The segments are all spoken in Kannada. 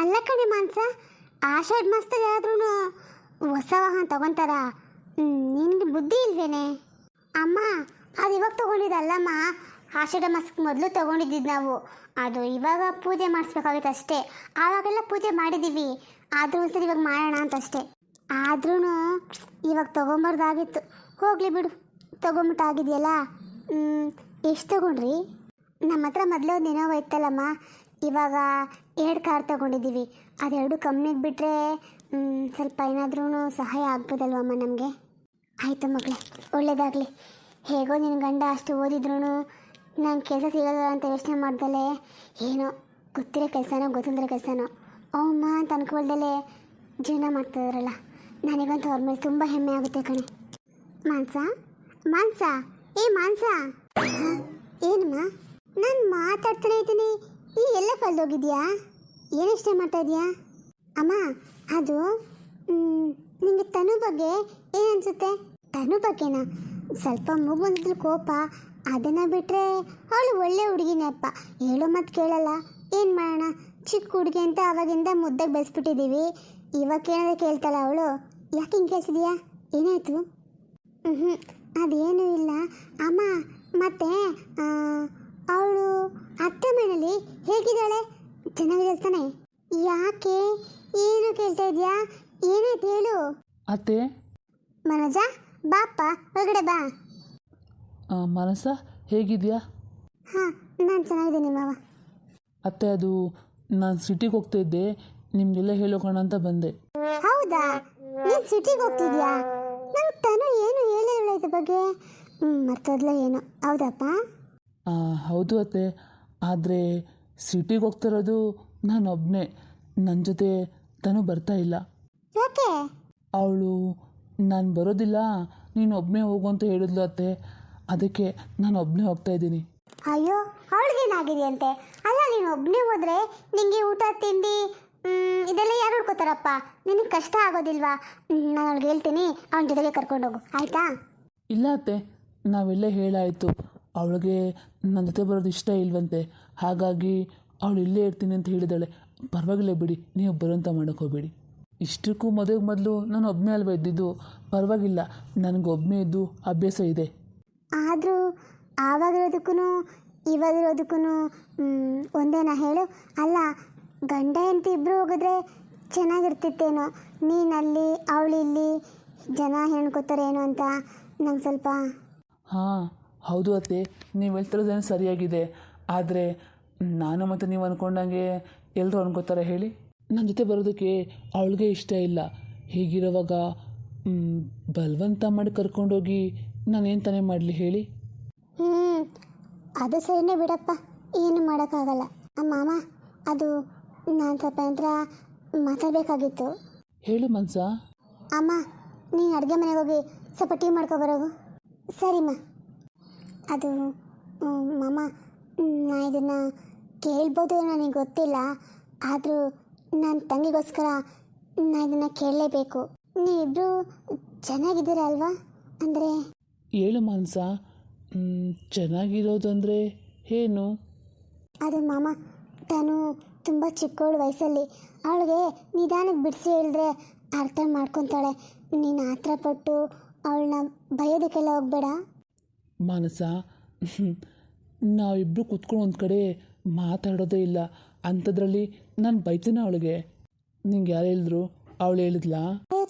ಅಲ್ಲ ಕಣೆ ಮಾನ್ಸ, ಆಷಾಢ ಮಾಸದಾಗ ಯಾರಾದ್ರೂ ಹೊಸ ವಾಹನ ತಗೊಂತಾರ? ನಿನ್ಗೆ ಬುದ್ಧಿ ಇಲ್ವೇನೆ? ಅಮ್ಮ, ಅದು ಇವಾಗ ತೊಗೊಂಡಿದ್ದಲ್ಲಮ್ಮ, ಆಷಾಢ ಮಾಸಕ್ಕೆ ಮೊದಲು ತೊಗೊಂಡಿದ್ದು ನಾವು. ಅದು ಇವಾಗ ಪೂಜೆ ಮಾಡಿಸ್ಬೇಕಾಗಿತ್ತು ಅಷ್ಟೇ. ಆವಾಗೆಲ್ಲ ಪೂಜೆ ಮಾಡಿದ್ದೀವಿ, ಆದರೂ ಒಂದ್ಸರಿ ಇವಾಗ ಮಾಡೋಣ ಅಂತಷ್ಟೇ. ಆದ್ರೂ ಇವಾಗ ತೊಗೊಂಬಾರ್ದಾಗಿತ್ತು. ಹೋಗಲಿ ಬಿಡು, ತೊಗೊಂಬಿಟ್ಟಾಗಿದೆಯಲ್ಲ. ಎಷ್ಟು ತೊಗೊಂಡ್ರಿ? ನಮ್ಮ ಹತ್ರ ಮೊದಲು ಒಂದು ಇನೋವಾ ಇತ್ತಲ್ಲಮ್ಮ, ಇವಾಗ 2 ಕಾರ್ ತೊಗೊಂಡಿದ್ದೀವಿ. ಅದೆರಡು ಕಂಪ್ನಿಗೆ ಬಿಟ್ಟರೆ ಸ್ವಲ್ಪ ಏನಾದ್ರೂ ಸಹಾಯ ಆಗ್ಬೋದಲ್ವಮ್ಮ ನಮಗೆ? ಆಯಿತು ಮಗಳೇ, ಒಳ್ಳೇದಾಗಲಿ. ಹೇಗೋ ನಿನ್ನ ಗಂಡ ಅಷ್ಟು ಓದಿದ್ರು ನಂಗೆ ಕೆಲಸ ಸಿಗೋಲ್ಲ ಅಂತ ಯೋಚನೆ ಮಾಡ್ದಲೆ, ಏನೋ ಗೊತ್ತಿರೋ ಕೆಲಸನೋ ಗೊತ್ತಿಲ್ಲದಿರೋ ಕೆಲಸನೋ ಅವಮ್ಮ ಅಂತ ಅನ್ಕೊಳ್ದಲೆ ಜೀವನ ಮಾಡ್ತಿದಾರಲ್ಲ, ನನಗಂತೂ ಅವ್ರ ಮೇಲೆ ತುಂಬ ಹೆಮ್ಮೆ ಆಗುತ್ತೆ ಕಣೆ. ಮಾನ್ಸ, ಮಾನ್ಸ, ಏ ಮಾನ್ಸ. ಏನಮ್ಮ? ನಾನು ಮಾತಾಡ್ತಾನೆ ಇದ್ದೀನಿ, ಈ ಎಲ್ಲ ಕಳೆದೋಗಿದ್ಯಾ? ಏನಿಷ್ಟೇ ಮಾಡ್ತಾ ಇದೆಯಾ? ಅಮ್ಮ, ಅದು ನಿಮಗೆ ತನು ಬಗ್ಗೆ ಏನು ಅನಿಸುತ್ತೆ? ತನು ಬಗ್ಗೆನಾ? ಸ್ವಲ್ಪ ಮೂಗೊಂದು ಕೋಪ, ಅದನ್ನು ಬಿಟ್ಟರೆ ಅವಳು ಒಳ್ಳೆ ಹುಡುಗಿನೇ ಅಪ್ಪ. ಹೇಳೋ ಮಾತು ಕೇಳಲ್ಲ. ಏನು ಮಾಡೋಣ, ಚಿಕ್ಕ ಹುಡುಗಿ ಅಂತ ಅವಾಗಿಂದ ಮುದ್ದಾಗಿ ಬೆಳೆಸ್ಬಿಟ್ಟಿದ್ದೀವಿ. ಇವಾಗ ಏನಾದರೂ ಕೇಳ್ತಾಳ ಅವಳು? ಯಾಕೆ ಹಿಂಗೆ ಕೇಳಿಸಿದೀಯಾ? ಏನಾಯಿತು? ಅದೇನೂ ಇಲ್ಲ ಅಮ್ಮ. ಮತ್ತೆ ಅವಳು ಅತ್ತೆ ಮನೇಲಿ ಹೇಗಿದ್ದಾಳೆ? ಚೆನ್ನಾಗಿರ್ತಾನೆ? ಯಾಕೆ, ಏನು ಕೇಳ್ತಾ ಇದೆಯಾ? ಏನಾಯ್ತು ಹೇಳು. ಅತ್ತೆ. ಮನೋಜ, ಬಾಪ್ಪ ಹೊರಗಡೆ ಬಾ. ಮನಸ, ಹೇಗಿದೆಯಾ? ಹಾಂ, ನಾನು ಚೆನ್ನಾಗಿದ್ದೀನಿ ಮಾವ. ಅತ್ತೆ, ಅದು ನಾನು ಸಿಟಿಗೆ ಹೋಗ್ತಾ ಇದ್ದೆ, ನಿಮಗೆಲ್ಲ ಹೇಳೋಣ ಅಂತ ಬಂದೆ. ಹೌದಾ? ನೀನು ಸಿಟಿಗೆ ಹೋಗ್ತಿದ್ಯಾ? ನಂಗೆ ತನು ಏನು ಹೇಳಿರಲ್ಲ ಇದ್ರ ಬಗ್ಗೆ. ಮರ್ತೋದ್ಲ ಏನು? ಹೌದಪ್ಪ? ಹೌದು ಅತ್ತೆ, ಆದರೆ ಸಿಟಿಗೆ ಹೋಗ್ತಿರೋದು ನಾನು ಒಬ್ಬನೇ. ನನ್ನ ಜೊತೆ ತನು ಬರ್ತಾ ಇಲ್ಲ. ಯಾಕೆ? ಅವಳು ನಾನು ಬರೋದಿಲ್ಲ, ನೀನು ಒಬ್ಬನೇ ಹೋಗು ಅಂತ ಹೇಳಿದ್ಲು ಅತ್ತೆ. ಅದಕ್ಕೆ ನಾನು ಒಬ್ಬನೇ ಹೋಗ್ತಾ ಇದ್ದೀನಿ. ಅಯ್ಯೋ, ಅವಳಿಗೇನಾಗಿದೆಯಂತೆ? ಅಲ್ಲ, ನೀನು ಒಬ್ಬನೇ ಹೋದರೆ ನಿಮಗೆ ಊಟ ತಿಂಡಿ ಇದೆಲ್ಲ ಯಾರು ಹುಡ್ಕೋತಾರಪ್ಪ? ನಿನಗೆ ಕಷ್ಟ ಆಗೋದಿಲ್ವಾ? ನಾನು ಅವಳಿಗೆ ಹೇಳ್ತೀನಿ, ಅವನ ಜೊತೆಗೆ ಕರ್ಕೊಂಡೋಗು, ಆಯಿತಾ? ಇಲ್ಲ ಅತ್ತೆ, ನಾವೆಲ್ಲ ಹೇಳಾಯಿತು. ಅವಳಿಗೆ ನನ್ನ ಜೊತೆ ಬರೋದು ಇಷ್ಟ ಇಲ್ವಂತೆ, ಹಾಗಾಗಿ ಅವಳು ಇಲ್ಲೇ ಇರ್ತೀನಿ ಅಂತ ಹೇಳಿದಾಳೆ. ಪರವಾಗಿಲ್ಲ ಬಿಡಿ, ನೀವು ಬರೋಂಥ ಮಾಡೋಕ್ಕೆ ಹೋಗಬೇಡಿ. ಇಷ್ಟಕ್ಕೂ ಮದುವೆಗೆ ಮೊದಲು ನಾನು ಒಬ್ಬನೇ ಅಲ್ವ ಇದ್ದಿದ್ದು, ಪರವಾಗಿಲ್ಲ, ನನಗೊಬ್ಬನೇ ಇದ್ದು ಅಭ್ಯಾಸ ಇದೆ. ಆದರೂ ಆವಾಗಿರೋದಕ್ಕೂ ಇವಾಗಿರೋದಕ್ಕೂ ಒಂದೇನಾ ಹೇಳು? ಅಲ್ಲ, ಗಂಡ ಹೆಂಡತಿ ಇಬ್ಬರು ಹೋಗಿದ್ರೆ ಚೆನ್ನಾಗಿರ್ತಿತ್ತೇನೋ. ನೀನಲ್ಲಿ ಅವಳಿಲ್ಲಿ ಜನ ಹೇಳ್ಕೊತಾರೇನೋ ಅಂತ ನಂಗೆ ಸ್ವಲ್ಪ. ಹಾಂ ಹೌದು ಅತ್ತೆ, ನೀವು ಹೇಳ್ತಿರೋದೇನು ಸರಿಯಾಗಿದೆ. ಆದರೆ ನಾನು ಮತ್ತು ನೀವು ಅಂದ್ಕೊಂಡಂಗೆ ಎಲ್ಲರೂ ಅನ್ಕೋತಾರೆ ಹೇಳಿ? ನನ್ನ ಜೊತೆ ಬರೋದಕ್ಕೆ ಅವಳಿಗೆ ಇಷ್ಟ ಇಲ್ಲ. ಹೀಗಿರುವಾಗ ಬಲವಂತ ಮಾಡಿ ಕರ್ಕೊಂಡೋಗಿ ನಾನೇನು ತಾನೇ ಮಾಡಲಿ ಹೇಳಿ? ಅದು ಸರಿನೇ ಬಿಡಪ್ಪ, ಏನು ಮಾಡೋಕ್ಕಾಗಲ್ಲ. ಮಾಮ, ಅದು ನಾನು ಸ್ವಲ್ಪ ಯಂತ್ರ ಮಾತಾಡಬೇಕಾಗಿತ್ತು. ಹೇಳು ಮನ್ಸ. ಅಮ್ಮ, ನೀನು ಅಡುಗೆ ಮನೆಗೆ ಹೋಗಿ ಸ್ವಲ್ಪ ಟೀ ಮಾಡ್ಕೊಬರೋಗು. ಸರಿಮ್ಮ. ಅದು ಮಾಮ, ನಾ ಇದನ್ನು ಕೇಳ್ಬೋದು ನನಗೆ ಗೊತ್ತಿಲ್ಲ, ಆದರೂ ನನ್ನ ತಂಗಿಗೋಸ್ಕರ ನಾ ಇದನ್ನು ಕೇಳಲೇಬೇಕು. ನೀವಿಬ್ಬರು ಚೆನ್ನಾಗಿದ್ದೀರ ಅಲ್ವಾ? ಅಂದರೆ ಹೇಳು ಮನ್ಸ, ಚೆನ್ನಾಗಿರೋದು ಅಂದರೆ ಏನು? ಅದು ಮಾಮ, ತಾನು ತುಂಬ ಚಿಕ್ಕವಳು ವಯಸ್ಸಲ್ಲಿ, ಅವಳಿಗೆ ನಿಧಾನಕ್ಕೆ ಬಿಡಿಸಿ ಹೇಳಿದ್ರೆ ಅರ್ಥ ಮಾಡ್ಕೊತಾಳೆ. ನೀನು ಆತರ ಪಟ್ಟು ಅವಳನ್ನ ಬಯೋದಕ್ಕೆಲ್ಲ ಹೋಗಬೇಡ. ಮಾನಸ, ನಾವಿಬ್ಬರು ಕೂತ್ಕೊಂಡು ಒಂದು ಕಡೆ ಮಾತಾಡೋದೇ ಇಲ್ಲ, ಅಂಥದ್ರಲ್ಲಿ ನಾನು ಬೈತೀನಿ ಅವಳಿಗೆ. ನಿಂಗೆ ಯಾರು ಹೇಳಿದ್ರು? ಅವಳು ಹೇಳಿದ್ಲಾ?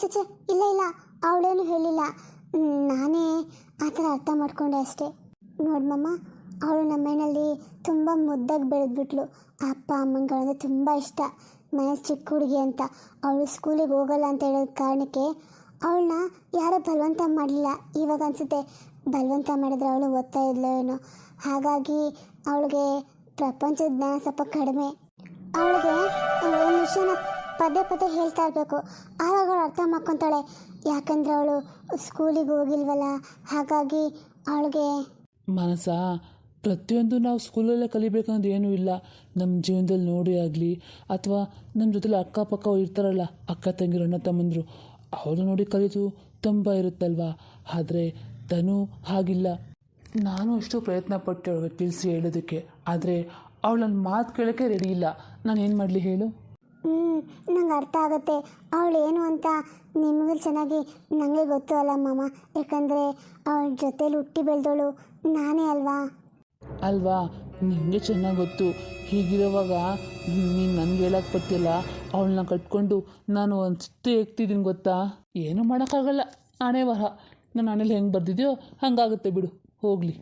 ಚೇಚೆ, ಇಲ್ಲ ಇಲ್ಲ, ಅವಳೇನು ಹೇಳಿಲ್ಲ. ನಾನೇ ಆ ಥರ ಅರ್ಥ ಮಾಡ್ಕೊಂಡೆ ಅಷ್ಟೇ. ನೋಡ್ಮಮ್ಮ, ಅವಳು ನಮ್ಮ ಮನೆಯಲ್ಲಿ ತುಂಬ ಮುದ್ದಾಗಿ ಬೆಳೆದ್ಬಿಟ್ಲು. ಅಪ್ಪ ಅಮ್ಮಂಗಳಂದ್ರೆ ತುಂಬ ಇಷ್ಟ. ಮನೆ ಚಿಕ್ಕ ಹುಡುಗಿ ಅಂತ. ಅವಳು ಸ್ಕೂಲಿಗೆ ಹೋಗಲ್ಲ ಅಂತ ಹೇಳೋದ ಕಾರಣಕ್ಕೆ ಅವಳನ್ನ ಯಾರೂ ಬಲವಂತ ಮಾಡಲಿಲ್ಲ. ಇವಾಗ ಅನಿಸುತ್ತೆ ಬಲವಂತ ಮಾಡಿದ್ರೆ ಅವಳು ಓದ್ತಾ ಇದ್ಲೋ ಏನೋ. ಹಾಗಾಗಿ ಅವಳಿಗೆ ಪ್ರಪಂಚದ ಜ್ಞಾನ ಸ್ವಲ್ಪ ಕಡಿಮೆ. ಅವಳಿಗೆ ಒಂದು ವಿಷಯನ ಪದೇ ಪದೇ ಹೇಳ್ತಾ ಇರಬೇಕು, ಆವಾಗ ಅವಳು ಅರ್ಥ ಮಾಡ್ಕೊತಾಳೆ. ಯಾಕಂದರೆ ಅವಳು ಸ್ಕೂಲಿಗೆ ಹೋಗಿಲ್ವಲ್ಲ, ಹಾಗಾಗಿ ಅವಳಿಗೆ. ಮನಸ, ಪ್ರತಿಯೊಂದು ನಾವು ಸ್ಕೂಲಲ್ಲೇ ಕಲಿಬೇಕನ್ನೋದು ಏನೂ ಇಲ್ಲ. ನಮ್ಮ ಜೀವನದಲ್ಲಿ ನೋಡಿ ಆಗಲಿ, ಅಥವಾ ನಮ್ಮ ಜೊತೆಲಿ ಅಕ್ಕಪಕ್ಕ ಇರ್ತಾರಲ್ಲ, ಅಕ್ಕ ತಂಗಿರು ಅಣ್ಣ ತಮ್ಮಂದರು, ಅವರು ನೋಡಿ ಕಲಿತು ತುಂಬ ಇರುತ್ತಲ್ವ. ಆದರೆ ತನು ಹಾಗಿಲ್ಲ. ನಾನು ಅಷ್ಟು ಪ್ರಯತ್ನ ಪಟ್ಟು ಅವಳಿಗೆ ತಿಳಿಸಿ ಹೇಳೋದಕ್ಕೆ, ಆದರೆ ಅವಳು ನನ್ನ ಮಾತು ಕೇಳೋಕ್ಕೆ ರೆಡಿ ಇಲ್ಲ. ನಾನು ಏನು ಮಾಡಲಿ ಹೇಳು? ನಂಗೆ ಅರ್ಥ ಆಗುತ್ತೆ ಅವಳು ಏನು ಅಂತ ನಿಮಗೆ ಚೆನ್ನಾಗಿ ನನಗೆ ಗೊತ್ತು ಅಲ್ಲ ಮಾಮ. ಯಾಕಂದರೆ ಅವಳ ಜೊತೇಲಿ ಹುಟ್ಟಿ ಬೆಳೆದವಳು ನಾನೇ ಅಲ್ವಾ. ಅಲ್ವಾ, ನಿಮಗೆ ಚೆನ್ನಾಗಿ ಗೊತ್ತು. ಹೀಗಿರುವಾಗ ನೀನು ನನಗೆ ಹೇಳಕ್ಕೆ ಬರ್ತಿಲ್ಲ. ಅವಳನ್ನ ಕಟ್ಕೊಂಡು ನಾನು ಒಂದಷ್ಟು ಎಕ್ತಿದ್ದೀನಿ ಗೊತ್ತಾ. ಏನೂ ಮಾಡೋಕ್ಕಾಗಲ್ಲ, ಹಣೆ ಬರಹ. ನಾನು ಹಣೆಲಿ ಹೆಂಗೆ ಬರ್ದಿದ್ಯೋ ಹಾಗಾಗುತ್ತೆ ಬಿಡು, ಹೋಗಲಿ.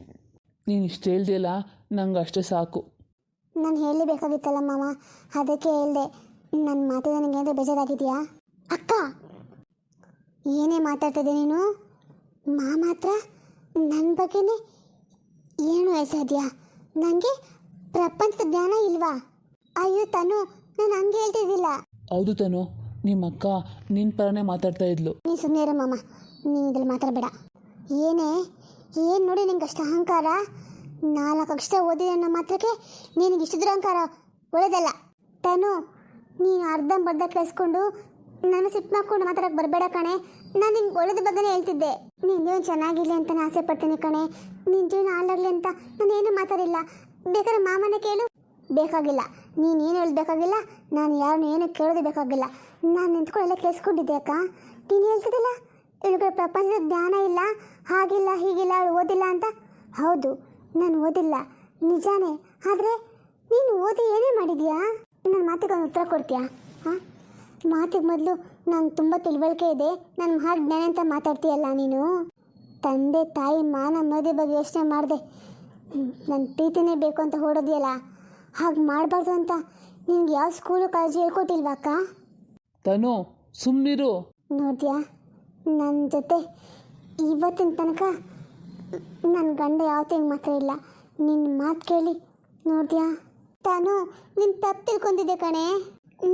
ನೀನು ಇಷ್ಟು ಹೇಳ್ದೆಯಲ್ಲ, ನಂಗೆ ಅಷ್ಟೇ ಸಾಕು. ನಾನು ಹೇಳಲೇಬೇಕಾಗಿತ್ತಲ್ಲ ಮಾಮ, ಅದಕ್ಕೆ ಹೇಳ್ದೆ. ನನ್ನ ಮಾತಿಗೆ ನನಗೆ ಏನಾದರೂ ಬೇಜಾರಾಗಿದೆಯಾ? ಅಕ್ಕ, ಏನೇ ಮಾತಾಡ್ತಿದ್ದೆ ನೀನು? ಮಾಮ ಹತ್ರ ನನ್ನ ಬಗ್ಗೆನೇ ಏನು ಹೇಳ್ತಾ ಇದೆಯಾ? ನನಗೆ ಪ್ರಪಂಚದ ಜ್ಞಾನ ಇಲ್ವಾ? ಅಯ್ಯೋ ತನು, ನಾನು ಹಂಗೆ ಹೇಳ್ತಿದ್ದಿಲ್ಲ. ಹೌದು ತನು, ನಿಮ್ಮ ಅಕ್ಕ ನಿನ್ನ ಪರನೇ ಮಾತಾಡ್ತಾ ಇದ್ಲು. ನೀನು ಸುಮ್ಮನೆ ಇರು ಮಾಮ, ನೀನು ಇದ್ರಲ್ಲಿ ಮಾತಾಡಬೇಡ. ಏನು ನೋಡಿ ನಿಂಗೆ ಅಷ್ಟು ಅಹಂಕಾರ? 4 ಅಕ್ಷರ ಓದಿದೆ ಅನ್ನೋ ಮಾತ್ರಕ್ಕೆ ನಿನಗೆ ಇಷ್ಟು ದುರಹಂಕಾರ ಒಳ್ಳೆದಲ್ಲ. ತನು, ನೀನು ಅರ್ಧಂಬರ್ಧ ಕೇಳಿಸ್ಕೊಂಡು ನಾನು ಸಿಟ್ಟು ಮಾಡ್ಕೊಂಡು ಮಾತಾಡೋಕ್ಕೆ ಬರಬೇಡ ಕಣೆ. ನಾನು ನಿನ್ಗೆ ಒಳ್ಳೇದ ಬಗ್ಗೆನೇ ಹೇಳ್ತಿದ್ದೆ. ನಿನ್ನ ಜೀವನ ಚೆನ್ನಾಗಿರಲಿ ಅಂತ ನಾನು ಆಸೆ ಪಡ್ತೀನಿ ಕಣೆ. ನಿನ್ನ ಜೀವನ ಹಾಳಾಗಲಿ ಅಂತ ನಾನು ಏನೂ ಮಾತಾಡಿಲ್ಲ. ಬೇಕಾದ್ರೆ ಮಾಮನೇ ಕೇಳು. ಬೇಕಾಗಿಲ್ಲ, ನೀನು ಏನು ಹೇಳಬೇಕಾಗಿಲ್ಲ. ನಾನು ಯಾರನ್ನು ಏನು ಕೇಳೋದು ಬೇಕಾಗಿಲ್ಲ. ನಾನು ನಿಂತ್ಕೊಳ್ಳೆಲ್ಲ ಕೇಳಿಸ್ಕೊಂಡಿದ್ದೆ ಅಕ್ಕ. ನೀನು ಹೇಳ್ತಿದ್ದಿಲ್ಲ ಇವಳಿಗೆ ಪ್ರಪಂಚದ ಜ್ಞಾನ ಇಲ್ಲ, ಹಾಗಿಲ್ಲ ಹೀಗಿಲ್ಲ, ಅವಳು ಓದಿಲ್ಲ ಅಂತ. ಹೌದು, ನಾನು ಓದಿಲ್ಲ ನಿಜಾನೇ. ಆದರೆ ನೀನು ಓದಿ ಏನೇ ಮಾಡಿದ್ಯಾ? ನನ್ನ ಮಾತಿಗೆ ಒಂದು ಉತ್ತರ ಕೊಡ್ತೀಯಾ? ಹಾಂ, ಮಾತಿಗೆ ಮೊದಲು ನಂಗೆ ತುಂಬ ತಿಳುವಳಿಕೆ ಇದೆ, ನನ್ನ ಮಹಾ ಜ್ಞಾನ ಅಂತ ಮಾತಾಡ್ತೀಯಲ್ಲ ನೀನು. ತಂದೆ ತಾಯಿ ಮಾನ ಮದುವೆ ಬಗ್ಗೆ ಯೋಚನೆ ಮಾಡಿದೆ ನನ್ನ ಪ್ರೀತಿನೇ ಬೇಕು ಅಂತ ಹೊಡೋದಿಯಲ್ಲ, ಹಾಗೆ ಮಾಡಬಾರ್ದು ಅಂತ ನಿನಗೆ ಯಾವ ಸ್ಕೂಲು ಕಾಲೇಜು ಹೇಳ್ಕೊಟ್ಟಿಲ್ವಾ ಅಕ್ಕ? ತನು, ಸುಮ್ಮನಿರು. ನೋಡ್ತೀಯಾ, ನನ್ನ ಜೊತೆ ಇವತ್ತಿನ ತನಕ ನನ್ನ ಗಂಡ ಯಾವತ್ತೂ ಹಿಂಗೆ ಮಾತಾಡಿಲ್ಲ. ನಿನ್ನ ಮಾತು ಕೇಳಿ ನೋಡ್ತೀಯಾ ತಾನು, ನೀನು ತಪ್ಪು ತಿಳ್ಕೊಂಡಿದ್ದೆ ಕಣೆ.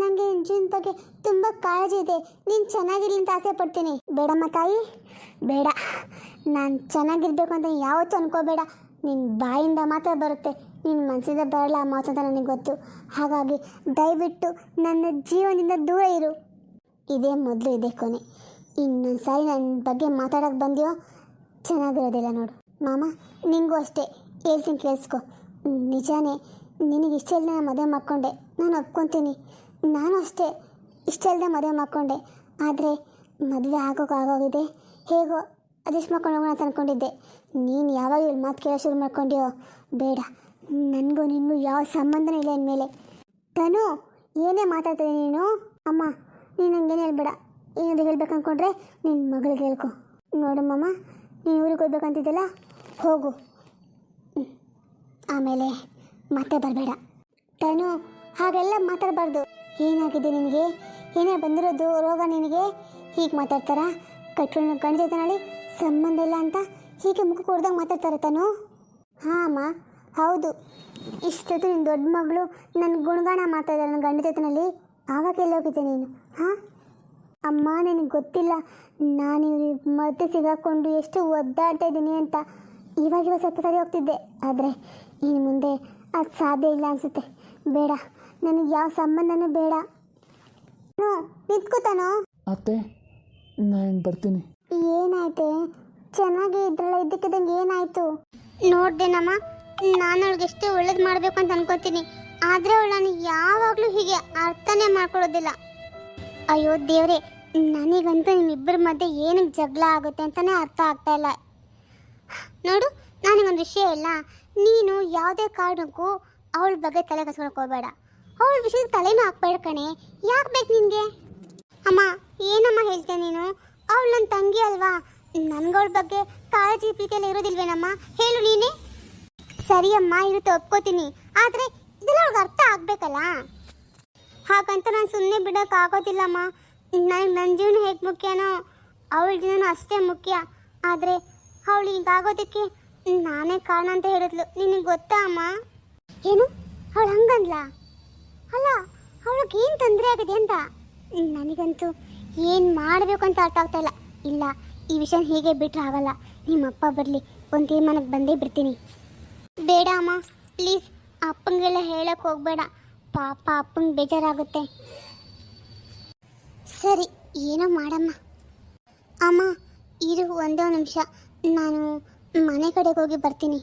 ನನಗೆ ನಿನ್ನ ಜೀವನ ಬಗ್ಗೆ ತುಂಬ ಕಾಳಜಿ ಇದೆ. ನೀನು ಚೆನ್ನಾಗಿರಲಿ ಅಂತ ಆಸೆ ಪಡ್ತೀನಿ. ಬೇಡಮ್ಮ ತಾಯಿ, ಬೇಡ. ನಾನು ಚೆನ್ನಾಗಿರ್ಬೇಕು ಅಂತ ಯಾವತ್ತೂ ಅನ್ಕೋಬೇಡ. ನಿನ್ನ ಬಾಯಿಂದ ಮಾತ್ರ ಬರುತ್ತೆ, ನಿನ್ನ ಮನಸ್ಸಿಂದ ಬರಲ್ಲ ಆ ಮಾತು ಅಂತ ನನಗೆ ಗೊತ್ತು. ಹಾಗಾಗಿ ದಯವಿಟ್ಟು ನನ್ನ ಜೀವನದಿಂದ ದೂರ ಇರು. ಇದೇ ಮೊದಲು, ಇದೇ ಕೊನೆ. ಇನ್ನೊಂದು ಸಾರಿ ನನ್ನ ಬಗ್ಗೆ ಮಾತಾಡೋಕ್ಕೆ ಬಂದ್ಯೋ ಚೆನ್ನಾಗಿರೋದಿಲ್ಲ ನೋಡು. ಮಾಮ, ನಿಂಗೂ ಅಷ್ಟೇ ಹೇಳ್ತೀನಿ, ಕೇಳಿಸ್ಕೊ. ನಿಜಾನೇ ನಿನಗೆ ಇಷ್ಟ ಇಲ್ಲದೆ ನಾನು ಮದುವೆ ಮಾಡ್ಕೊಂಡೆ, ನಾನು ಒಪ್ಕೊತೀನಿ. ನಾನು ಅಷ್ಟೇ ಇಷ್ಟ ಇಲ್ಲದೆ ಮದುವೆ ಮಾಡ್ಕೊಂಡೆ. ಆದರೆ ಮದುವೆ ಆಗೋಗಿದೆ, ಹೇಗೋ ಅಡ್ಜಸ್ಟ್ ಮಾಡ್ಕೊಂಡು ಹೋಗೋಣ ಅಂತ ಅಂದ್ಕೊಂಡಿದ್ದೆ. ನೀನು ಯಾವಾಗ ಇಲ್ಲಿ ಮಾತು ಕೇಳೋ ಶುರು ಮಾಡ್ಕೊಂಡ್ಯೋ, ಬೇಡ. ನನಗೂ ನಿನಗೂ ಯಾವ ಸಂಬಂಧನೂ ಇಲ್ಲ ಇನ್ಮೇಲೆ. ತನು, ಏನೇ ಮಾತಾಡ್ತಿದ್ದೆ ನೀನು? ಅಮ್ಮ, ನೀನು ಹಂಗೇನು ಹೇಳ್ಬೇಡ. ಏನಾದರೂ ಹೇಳ್ಬೇಕು ಅಂದ್ಕೊಂಡ್ರೆ ನಿನ್ನ ಮಗಳಿಗೆ ಹೇಳ್ಕೊ. ನೋಡು ಮಾಮ, ನೀನು ಊರಿಗೆ ಹೋಗ್ಬೇಕಂತಿದ್ದಲ್ಲ, ಹೋಗು. ಆಮೇಲೆ ಮತ್ತೆ ಬರಬೇಡ. ತನು, ಹಾಗೆಲ್ಲ ಮಾತಾಡಬಾರ್ದು. ಏನಾಗಿದೆ ನಿನಗೆ? ಏನೇ ಬಂದಿರೋದು ರೋಗ ನಿನಗೆ? ಹೀಗೆ ಮಾತಾಡ್ತಾರಾ? ಕಟ್ಕೊಂಡು ಗಂಡ ಜೊತೆನಲ್ಲಿ ಸಂಬಂಧ ಇಲ್ಲ ಅಂತ ಹೀಗೆ ಮುಖ ಕೊಡ್ದಾಗ ಮಾತಾಡ್ತಾರೆ ತನು? ಹಾಂ ಅಮ್ಮ, ಹೌದು. ಇಷ್ಟೊತ್ತು ನಿನ್ನ ದೊಡ್ಡ ಮಗಳು ನನ್ನ ಗುಣಗಾನ ಮಾಡ್ತಾಯಿದ್ದಾರೆ ನನ್ನ ಗಂಡ ಜೊತೆನಲ್ಲಿ. ಆವಾಗ ಎಲ್ಲೋಗಿದ್ದೆ ನೀನು? ಹಾಂ ಅಮ್ಮ, ನಿನಗೆ ಗೊತ್ತಿಲ್ಲ ನಾನು ಮತ್ತೆ ಸಿಗಾಕೊಂಡು ಎಷ್ಟು ಒದ್ದಾಡ್ತಾ ಇದ್ದೀನಿ ಅಂತ. ಇವಾಗ ಸ್ವಲ್ಪ ಸರಿ ಹೋಗ್ತಿದ್ದೆ, ಆದರೆ ಇನ್ನು ಮುಂದೆ ಅದು ಸಾಧ್ಯ ಇಲ್ಲ ಅನಿಸುತ್ತೆ. ಬೇಡ, ನನಗೆ ಯಾವ ಸಂಬಂಧನೂ ಬೇಡ. ನಿಂತ್ಕೋತಾನೋ? ಅತ್ತೆ, ನಾನು ಬರ್ತೀನಿ. ಏನಾಯ್ತೆ? ಚೆನ್ನಾಗಿ ಇದ್ರಲ್ಲ, ಇದ್ದಕ್ಕಿದ್ದಂಗೆ ಏನಾಯಿತು? ನೋಡ್ದೇನಮ್ಮ, ನಾನು ಅವಳಿಗೆ ಎಷ್ಟು ಒಳ್ಳೇದು ಮಾಡಬೇಕು ಅಂತ ಅನ್ಕೋತೀನಿ. ಆದರೆ ಅವಳು ನನಗೆ ಯಾವಾಗಲೂ ಹೀಗೆ ಅರ್ಥನೇ ಮಾಡ್ಕೊಳ್ಳೋದಿಲ್ಲ. ಅಯ್ಯೋ ದೇವ್ರೆ, ನನಗಂತೂ ನಿಮ್ಮಿಬ್ಬರ ಮಧ್ಯೆ ಏನಕ್ಕೆ ಜಗಳ ಆಗುತ್ತೆ ಅಂತಲೇ ಅರ್ಥ ಆಗ್ತಾ ಇಲ್ಲ. ನೋಡು, ನನಗೊಂದು ವಿಷಯ ಇಲ್ಲ. ನೀನು ಯಾವುದೇ ಕಾರಣಕ್ಕೂ ಅವಳ ಬಗ್ಗೆ ತಲೆ ಕಸ್ಕೊಳಕ್ಕೆ ಹೋಗಬೇಡ. ಅವಳ ವಿಷಯಕ್ಕೆ ತಲೆನೂ ಹಾಕ್ಬೇಡ ಕಣೆ. ಯಾಕೆ ಬೇಕು ನಿನಗೆ? ಅಮ್ಮ, ಏನಮ್ಮ ಹೇಳ್ತೇನೆ ನೀನು? ಅವಳು ನನ್ನ ತಂಗಿ ಅಲ್ವಾ? ನನಗವಳ ಬಗ್ಗೆ ಕಾಳಜಿ ಪ್ರೀತಿಯಲ್ಲಿ ಇರೋದಿಲ್ವೇನಮ್ಮ? ಹೇಳು ನೀನೇ. ಸರಿ ಅಮ್ಮ, ಇರುತ್ತೆ, ಒಪ್ಕೋತೀನಿ. ಆದರೆ ಇದೆಲ್ಲ ಅವ್ಳಿಗೆ ಅರ್ಥ ಆಗಬೇಕಲ್ಲ. ಹಾಗಂತ ನಾನು ಸುಮ್ಮನೆ ಬಿಡೋಕ್ಕಾಗೋದಿಲ್ಲಮ್ಮ. ನನಗೆ ನನ್ನ ಜೀವನ ಹೇಗೆ ಮುಖ್ಯನೋ ಅವಳ ಜೀವನ ಅಷ್ಟೇ ಮುಖ್ಯ. ಆದರೆ ಅವಳು ಹೀಗಾಗೋದಕ್ಕೆ ನಾನೇ ಕಾರಣ ಅಂತ ಹೇಳಿದ್ಲು. ನಿನಗೆ ಗೊತ್ತಾ ಅಮ್ಮ? ಏನು? ಅವಳು ಹಂಗಂದ್ಲ? ಅಲ್ಲ, ಅವಳಿಗೆ ಏನು ತೊಂದರೆ ಆಗಿದೆ ಅಂತ ನನಗಂತೂ ಏನು ಮಾಡಬೇಕು ಅಂತ ಅರ್ಥ ಆಗ್ತಾ ಇಲ್ಲ. ಇಲ್ಲ, ಈ ವಿಷಯ ಹೀಗೆ ಬಿಟ್ಟರೆ ಆಗಲ್ಲ. ನಿಮ್ಮಪ್ಪ ಬರಲಿ, ಒಂದು ತೀರ್ಮಾನಕ್ಕೆ ಬಂದೇ ಬಿಡ್ತೀನಿ. ಬೇಡ ಅಮ್ಮ, ಪ್ಲೀಸ್, ಅಪ್ಪಂಗೆಲ್ಲ ಹೇಳಕ್ಕೆ ಹೋಗಬೇಡ. ಪಾಪ ಅಪ್ಪಂಗೆ ಬೇಜಾರಾಗುತ್ತೆ. ಸರಿ, ಏನೋ ಮಾಡಮ್ಮ. ಅಮ್ಮ, ಇರು ಒಂದೇ ನಿಮಿಷ, ನಾನು ಮನೆ ಕಡೆಗೆ ಹೋಗಿ ಬರ್ತೀನಿ.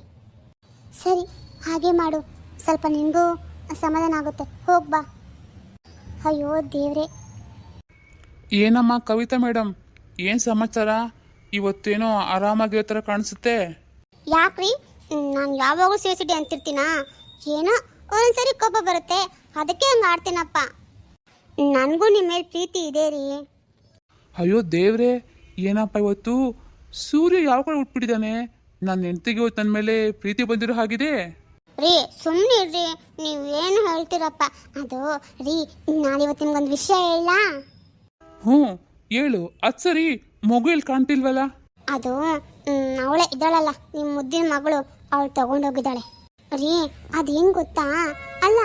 ಸರಿ, ಹಾಗೆ ಮಾಡು. ಸ್ವಲ್ಪ ನಿನಗೂ ಸಮಾಧಾನ ಆಗುತ್ತೆ. ಹೋಗ್ಬಾ. ಅಯ್ಯೋ ದೇವ್ರೆ. ಏನಮ್ಮ ಕವಿತಾ ಮೇಡಮ್, ಏನು ಸಮಾಚಾರ? ಇವತ್ತೇನೋ ಆರಾಮಾಗಿರೋ ಥರ ಕಾಣಿಸುತ್ತೆ. ಯಾಕ್ರಿ, ನಾನು ಯಾವಾಗೂ ಸೇರಿಸಿಡಿ ಅಂತಿರ್ತೀನಾ? ಏನೋ ಒಂದ್ಸರಿ ಕೋಪ ಬರುತ್ತೆ, ಅದಕ್ಕೆ ಹಂಗೆ ಆಡ್ತೀನಪ್ಪ. ನನಗೂ ನಿಮ್ಮ ಮೇಲೆ ಪ್ರೀತಿ ಇದೆ ರೀ. ಅಯ್ಯೋ ದೇವ್ರೆ, ಏನಪ್ಪ ಇವತ್ತು ಸೂರ್ಯ ಯಾವ ಕಡೆ ಉಟ್ಬಿಟ್ಟಿದ್ದಾನೆ? ನನ್ನ ಹೆಂಡತಿಗೆ ಇವತ್ತು ನನ್ನ ಮೇಲೆ ಪ್ರೀತಿ ಬಂದಿರೋ ಹಾಗಿದೆ. ರೀ ಸುಮ್ಮನೆ ಇರ್ರಿ, ನೀವು ಏನು ಹೇಳ್ತೀರಪ್ಪ. ಅದು ರೀ, ನಾನಿವತ್ತು ನಿಮ್ಗೊಂದು ವಿಷಯ ಹೇಳ. ಹ್ಞೂ ಹೇಳು. ಅದು ಸರಿ, ಮಗು ಇಲ್ಲಿ ಕಾಣ್ತಿಲ್ವಲ್ಲ? ಅದು ಅವಳೇ ಇದ್ದಾಳಲ್ಲ, ನಿಮ್ಮ ಮುದ್ದಿನ ಮಗಳು, ಅವಳು ತಗೊಂಡೋಗಿದ್ದಾಳೆ ರೀ. ಅದು ಹೆಂಗೆ ಗೊತ್ತಾ? ಅಲ್ಲ,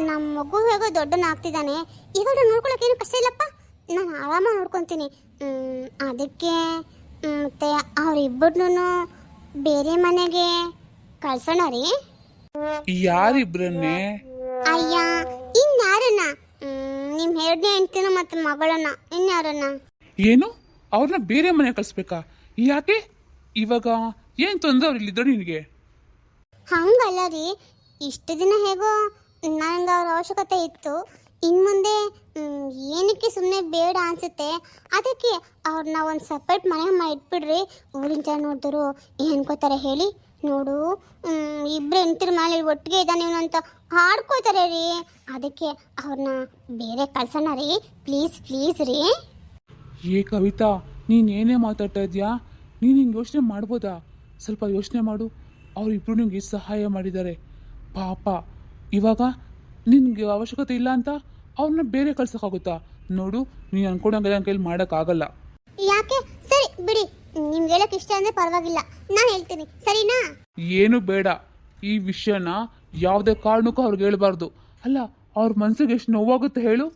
ನಮ್ಮ ಮಗು ಹೇಗೋ ದೊಡ್ಡನಾಗ್ತಿದ್ದಾನೆ, ಇವಾಗ ನೋಡ್ಕೊಳಕ್ಕೆ ಏನು ಕಷ್ಟ ಇಲ್ಲಪ್ಪ, ನಾನು ಆರಾಮಾಗಿ ನೋಡ್ಕೊತೀನಿ. ಅದಕ್ಕೆ ಮತ್ತೆ ಅವರಿಬ್ಬರನ್ನೂ ಬೇರೆ ಮನೆಗೆ ಕಳ್ಸೋಣ ರೀ. ಯಾರಿಬ್ರನ್ನೇ? ಅಯ್ಯ, ಇನ್ಯಾರನ್ನ? ನಿಮ್ಮ ಎರಡನೇ ಹೆಂಡ್ತಿನ ಮತ್ತು ಮಗಳನ್ನ, ಇನ್ಯಾರನ್ನ? ಏನು, ಅವ್ರನ್ನ ಬೇರೆ ಮನೆ ಕಳಿಸ್ಬೇಕಾ? ಯಾಕೆ? ಇವಾಗ ಏನು ತೊಂದರೆ ಅವ್ರು ಇಲ್ಲಿದ್ರು ನಿನಗೆ? ಹಂಗಲ್ಲ ರೀ, ಇಷ್ಟು ದಿನ ಹೇಗೋ ನನಗೆ ಅವ್ರ ಅವಶ್ಯಕತೆ ಇತ್ತು, ಇನ್ನು ಮುಂದೆ ಏನಕ್ಕೆ ಸುಮ್ಮನೆ ಬೇಡ ಅನಿಸುತ್ತೆ. ಅದಕ್ಕೆ ಅವ್ರನ್ನ ಒಂದು ಸಪ್ರೇಟ್ ಮನೆ ಇಟ್ಬಿಡ್ರಿ. ಊರಿನ ಜನ ನೋಡಿದ್ರು ಏನು ಅನ್ಕೋತಾರೆ ಹೇಳಿ? ನೋಡು, ಇಬ್ಬರು ಹೆಂಡ್ತಿರ ಮೇಲೆ ಒಟ್ಟಿಗೆ ಇದ್ದಾನೆ ಇವನು ಅಂತ ಹಾಡ್ಕೋತಾರೆ ರೀ. ಅದಕ್ಕೆ ಅವ್ರನ್ನ ಬೇರೆ ಕಳ್ಸೋಣ ರೀ, ಪ್ಲೀಸ್ ಪ್ಲೀಸ್ ರೀ. ಏ ಕವಿತಾ, ನೀನು ಏನೇ ಮಾತಾಡ್ತಾ ಇದೆಯಾ? ನೀನು ಹಿಂಗೆ ಯೋಚನೆ ಮಾಡ್ಬೋದಾ? ಸ್ವಲ್ಪ ಯೋಚನೆ ಮಾಡು. ಅವರಿಬ್ರು ನಿಮ್ಗೆ ಎಷ್ಟು ಸಹಾಯ ಮಾಡಿದ್ದಾರೆ ಪಾಪ. ಇವಾಗ ನಿನಗೆ ಅವಶ್ಯಕತೆ ಇಲ್ಲ ಅಂತ ಅವ್ರನ್ನ ಬೇರೆ ಕಳ್ಸೋಕ್ಕಾಗುತ್ತಾ? ನೋಡು, ನೀನು ಅನ್ಕೊಂಡಂಗೆಲ್ಲ ನನ್ನ ಕೈಲಿ ಮಾಡೋಕ್ಕಾಗಲ್ಲ. ಯಾಕೆ? ಸರಿ ಬಿಡಿ, ನಿಮ್ಗೆ ಹೇಳಕ್ಕೆ ಇಷ್ಟ ಅಂದರೆ ಪರವಾಗಿಲ್ಲ, ನಾನು ಹೇಳ್ತೀನಿ, ಸರಿನಾ? ಏನು ಬೇಡ, ಈ ವಿಷಯನ ಯಾವುದೇ ಕಾರಣಕ್ಕೂ ಅವ್ರಿಗೆ ಹೇಳ್ಬಾರ್ದು. ಅಲ್ಲ, ಅವ್ರ ಮನ್ಸಿಗೆ ಎಷ್ಟು ನೋವಾಗುತ್ತೆ ಹೇಳು?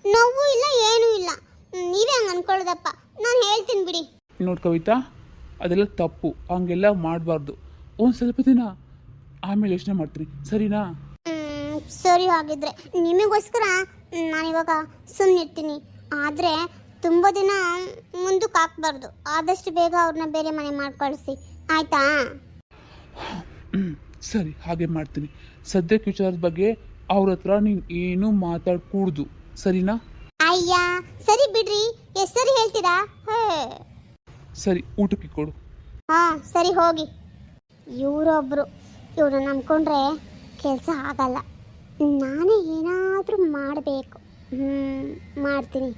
ನೋವು ಇಲ್ಲ, ಏನೂ ಇಲ್ಲ, ನೀವೇ ಹಂಗೆ ಅನ್ಕೊಳ್ಳೋದಪ್ಪ, ನಾನು ಹೇಳ್ತೀನಿ ಬಿಡಿ. ನೋಡು ಕವಿತಾ, ಅದೆಲ್ಲ ತಪ್ಪು, ಹಂಗೆಲ್ಲ ಮಾಡಬಾರ್ದು. ಒಂದು ಸ್ವಲ್ಪ ದಿನ ಆಮೇಲೆ ಯೋಚನೆ ಮಾಡ್ತೀನಿ, ಸರಿನಾ? ಸರಿ, ಹಾಗಿದ್ರೆ ನಿಮಗೋಸ್ಕರ ನಾನಿವಾಗ ಸುಮ್ಮನಿರ್ತೀನಿ. ಆದರೆ ತುಂಬ ದಿನ ಮುಂದಕ್ಕೆ ಹಾಕ್ಬಾರ್ದು, ಆದಷ್ಟು ಬೇಗ ಅವ್ರನ್ನ ಬೇರೆ ಮನೆ ಮಾಡಿ ಕಳಿಸಿ, ಆಯಿತಾ? ಸರಿ, ಹಾಗೆ ಮಾಡ್ತೀನಿ. ಸದ್ಯಕ್ಕೆ ವಿಚಾರದ ಬಗ್ಗೆ ಅವ್ರ ಹತ್ರ ನೀನು ಏನೂ ಮಾತಾಡ್ಕೂಡ್ದು, ಸರಿನಾ? ಅಯ್ಯ ಸರಿ ಬಿಡ್ರಿ, ಎಷ್ಟು ಸರಿ ಹೇಳ್ತೀರಾ? ಸರಿ, ಊಟಕ್ಕೆ ಕೊಡು. ಹಾಂ ಸರಿ, ಹೋಗಿ. ಇವರೊಬ್ಬರು, ಇವ್ರನ್ನ ನಂಬ್ಕೊಂಡ್ರೆ ಕೆಲಸ ಆಗಲ್ಲ. ನಾನೇ ಏನಾದರೂ ಮಾಡಬೇಕು. ಮಾಡ್ತೀನಿ.